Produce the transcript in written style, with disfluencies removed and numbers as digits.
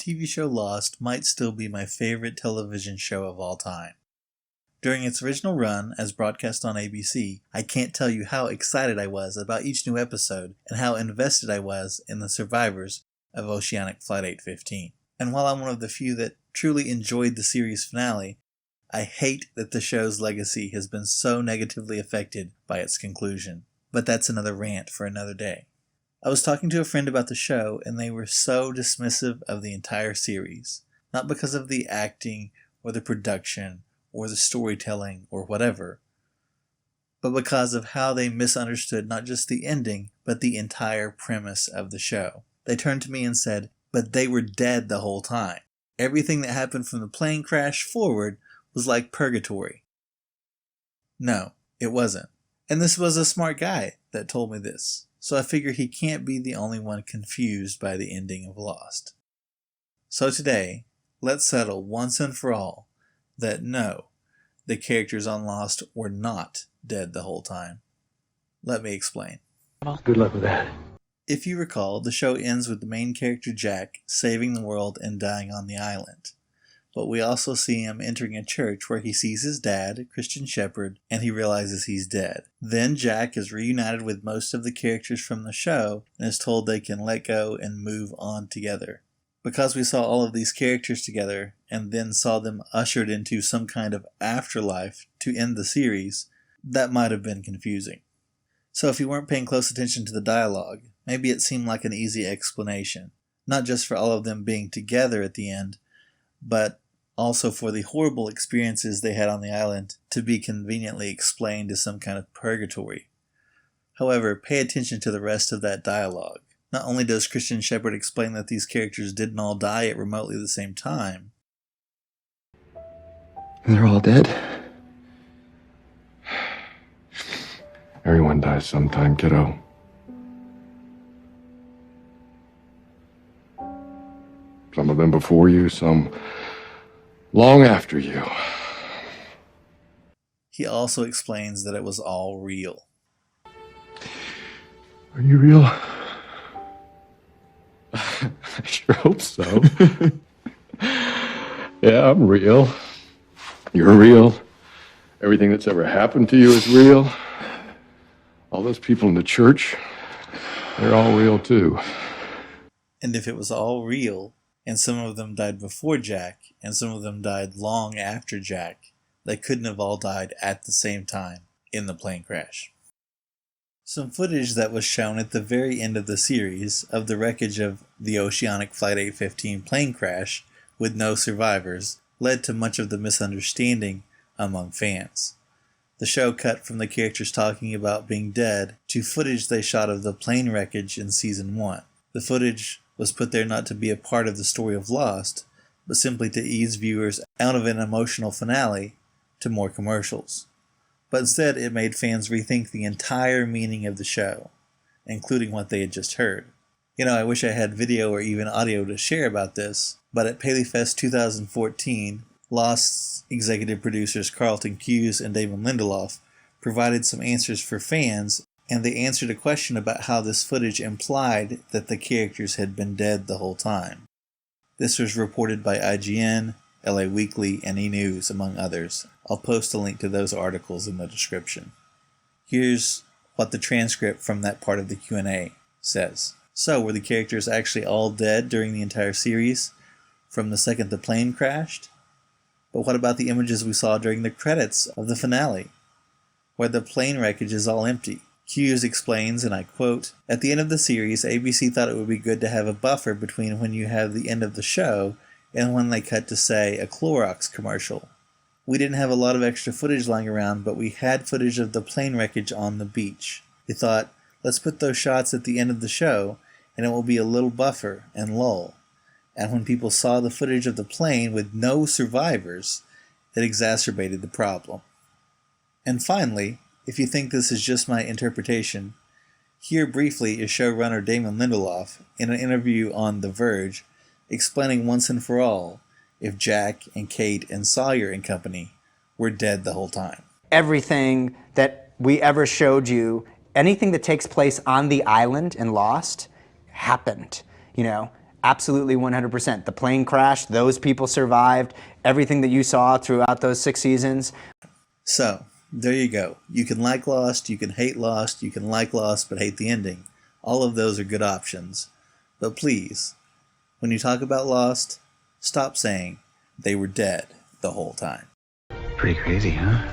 TV show Lost might still be my favorite television show of all time. During its original run, as broadcast on ABC, I can't tell you how excited I was about each new episode and how invested I was in the survivors of Oceanic Flight 815. And while I'm one of the few that truly enjoyed the series finale, I hate that the show's legacy has been so negatively affected by its conclusion. But that's another rant for another day. I was talking to a friend about the show, and they were so dismissive of the entire series. Not because of the acting, or the production, or the storytelling, or whatever, but because of how they misunderstood not just the ending, but the entire premise of the show. They turned to me and said, "But they were dead the whole time. Everything that happened from the plane crash forward was like purgatory." No, it wasn't. And this was a smart guy that told me this, so I figure he can't be the only one confused by the ending of Lost. So today, let's settle once and for all that no, the characters on Lost were not dead the whole time. Let me explain. Good luck with that. If you recall, the show ends with the main character Jack saving the world and dying on the island. But we also see him entering a church where he sees his dad, Christian Shepherd, and he realizes he's dead. Then Jack is reunited with most of the characters from the show and is told they can let go and move on together. Because we saw all of these characters together and then saw them ushered into some kind of afterlife to end the series, that might have been confusing. So if you weren't paying close attention to the dialogue, maybe it seemed like an easy explanation, not just for all of them being together at the end, but also for the horrible experiences they had on the island to be conveniently explained as some kind of purgatory. However, pay attention to the rest of that dialogue. Not only does Christian Shepherd explain that these characters didn't all die at remotely the same time. They're all dead? Everyone dies sometime, kiddo. Some of them before you, some long after you. He also explains that it was all real. Are you real? I sure hope so. Yeah, I'm real. You're real. Everything that's ever happened to you is real. All those people in the church, they're all real too. And if it was all real, and some of them died before Jack, and some of them died long after Jack, they couldn't have all died at the same time in the plane crash. Some footage that was shown at the very end of the series of the wreckage of the Oceanic Flight 815 plane crash with no survivors led to much of the misunderstanding among fans. The show cut from the characters talking about being dead to footage they shot of the plane wreckage in Season 1. The footage was put there not to be a part of the story of Lost, but simply to ease viewers out of an emotional finale to more commercials. But instead it made fans rethink the entire meaning of the show, including what they had just heard. I wish I had video or even audio to share about this, but at PaleyFest 2014, Lost's executive producers Carlton Cuse and Damon Lindelof provided some answers for fans, and they answered a question about how this footage implied that the characters had been dead the whole time. This was reported by IGN, LA Weekly, and E! News, among others. I'll post a link to those articles in the description. Here's what the transcript from that part of the Q&A says. So, were the characters actually all dead during the entire series, from the second the plane crashed? But what about the images we saw during the credits of the finale, where the plane wreckage is all empty? Cuse explains, and I quote, "At the end of the series, ABC thought it would be good to have a buffer between when you have the end of the show and when they cut to, say, a Clorox commercial. We didn't have a lot of extra footage lying around, but we had footage of the plane wreckage on the beach. We thought, let's put those shots at the end of the show, and it will be a little buffer and lull. And when people saw the footage of the plane with no survivors, it exacerbated the problem." And finally, if you think this is just my interpretation, here briefly is showrunner Damon Lindelof in an interview on The Verge, explaining once and for all if Jack and Kate and Sawyer and company were dead the whole time. Everything that we ever showed you, anything that takes place on the island in Lost, happened. Absolutely 100%. The plane crash, those people survived, everything that you saw throughout those 6 seasons. So, there you go. You can like Lost, you can hate Lost, you can like Lost but hate the ending. All of those are good options. But please, when you talk about Lost, stop saying they were dead the whole time. Pretty crazy, huh?